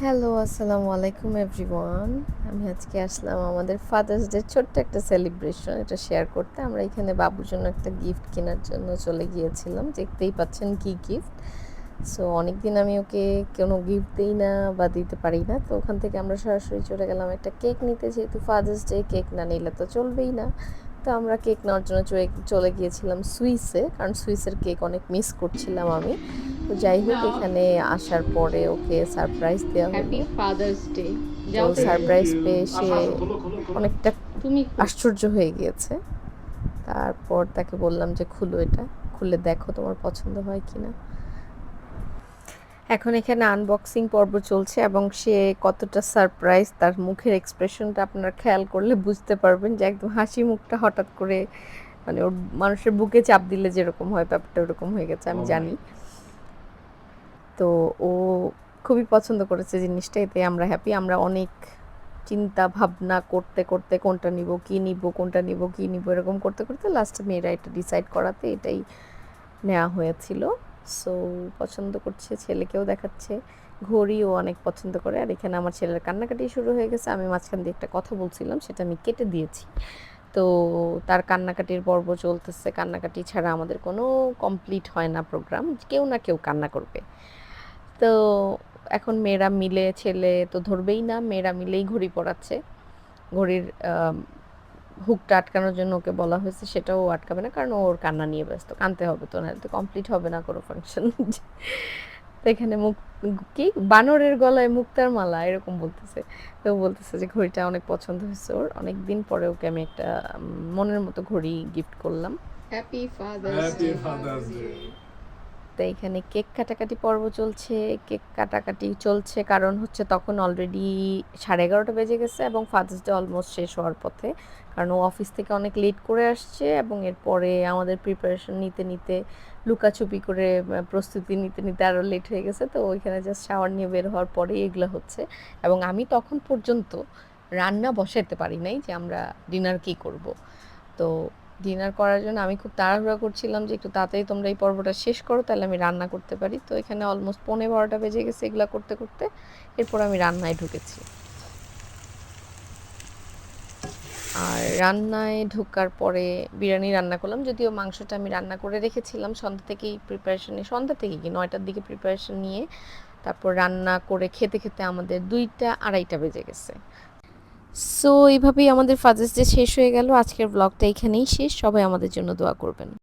Hello, আসসালামু আলাইকুম everyone. আমি আজকে আসলাম আমাদের ফাদার্স ডে ছোট্ট একটা সেলিব্রেশন এটা শেয়ার করতে। আমরা এখানে বাবুর জন্য একটা গিফট কেনার জন্য চলে গিয়েছিলাম। দেখতেই পাচ্ছেন কি গিফট। সো অনেকদিন আমি ওকে কোনো গিফট দিই না বা দিতে পারি না, তো ওখান থেকে আমরা সরাসরি চলে গেলাম একটা কেক নিতে, যেহেতু ফাদার্স ডে কেক না নিলে তো চলবেই না। তো আমরা কেক নেওয়ার জন্য চলে গিয়েছিলাম সুইসে, কারণ সুইসের কেক অনেক মিস করছিলাম আমি। তো যাই হোক, এখানে আসার পরে ওকে সারপ্রাইজ দেওয়া হলো। Happy father's day. তো যাও তো একটু সারপ্রাইজ পেয়ে সে অনেকটা তুমি আশ্চর্য হয়ে গিয়েছে। তারপর তাকে বললাম যে খুলো, এটা খুলে দেখো তোমার পছন্দ হয় কিনা। এখন এখানে আনবক্সিং পর্ব চলছে এবং সে কতটা সারপ্রাইজ, তার মুখের এক্সপ্রেশনটা আপনারা খেয়াল করলে বুঝতে পারবেন যে একদম হাসি মুখটা হঠাৎ করে, মানে ওর মানুষের বুকে চাপ দিলে যেরকম হয় ব্যাপারটা ওরকম হয়ে গেছে, আমি জানি। তো ও খুবই পছন্দ করেছে জিনিসটা, এতে আমরা হ্যাপি। আমরা অনেক চিন্তা ভাবনা করতে করতে কোনটা নিব কি নিব কোনটা নিব কি নিব এরকম করতে করতে লাস্টে মেয়েরা এটা ডিসাইড করাতে এটাই নেওয়া হয়েছিল। সো পছন্দ করছে, ছেলেকেও দেখাচ্ছে। ঘড়িও অনেক পছন্দ করে। আর এখানে আমার ছেলের কান্নাকাটি শুরু হয়ে গেছে। আমি মাঝখান দিয়ে একটা কথা বলছিলাম, সেটা আমি কেটে দিয়েছি। তো তার কান্নাকাটির পর্ব চলতেছে। কান্নাকাটি ছাড়া আমাদের কোনো কমপ্লিট হয় না প্রোগ্রাম, কেউ না কেউ কান্না করবে। তো এখন মেয়েরা মিলে, ছেলে তো ধরবেই না, মেয়েরা মিলেই ঘড়ি পরাচ্ছে। ঘড়ির হুকটা আটকানোর জন্য ওকে বলা হয়েছে, সেটাও আটকাবে না, কারণ ওর কান্না নিয়ে ব্যস্ত। কানতে হবে তো, না তো কমপ্লিট হবে না কোনো ফাংশন। তো এখানে মুখ, কি বানরের গলায় মুক্তার মালা এরকম বলতেছে। তো বলতেছে যে ঘড়িটা অনেক পছন্দ হয়েছে ওর। অনেক দিন পরে ওকে আমি একটা মনের মতো ঘড়ি গিফট করলাম। Happy father's day. তো এখানে কেক কাটাকাটি পর্ব চলছে। কেক কাটাকাটি চলছে কারণ হচ্ছে তখন অলরেডি 11:30 বেজে গেছে এবং ফাদার্স ডে অলমোস্ট শেষ হওয়ার পথে, কারণ ও অফিস থেকে অনেক লেট করে আসছে এবং এরপরে আমাদের প্রিপারেশন নিতে নিতে, লুকাচুপি করে প্রস্তুতি নিতে নিতে আরও লেট হয়ে গেছে। তো ওইখানে জাস্ট শাওয়ার নিয়ে বের হওয়ার পরেই এগুলো হচ্ছে। এবং আমি তখন পর্যন্ত রান্না বসাতে পারি নাই যে আমরা ডিনার কী করব। তো ডিনার করার জন্য আমি খুব তাড়াহুড়া করছিলাম যে একটু তাড়াতাড়ি তোমরা এই পর্বটা শেষ করো, তাহলে আমি রান্না করতে পারি। তো এখানে অলমোস্ট 11:45 বেজে গেছে এগুলো করতে করতে। এরপর আমি রান্নায় ঢুকেছি। আর রান্নায় ঢোকার পরে বিরিয়ানি রান্না করলাম, যদিও মাংসটা আমি রান্না করে রেখেছিলাম সন্ধ্যা থেকেই প্রিপারেশনে, সন্ধ্যা থেকে কি 9টার দিকে প্রিপারেশন নিয়ে তারপর রান্না করে খেতে খেতে আমাদের 2টা 2:30 বেজে গেছে। সো এইভাবেই আমাদের ফাদার্স ডে শেষ হয়ে গেল। আজকের ব্লগটা এখানেই শেষ। সবাই আমাদের জন্য দোয়া করবেন।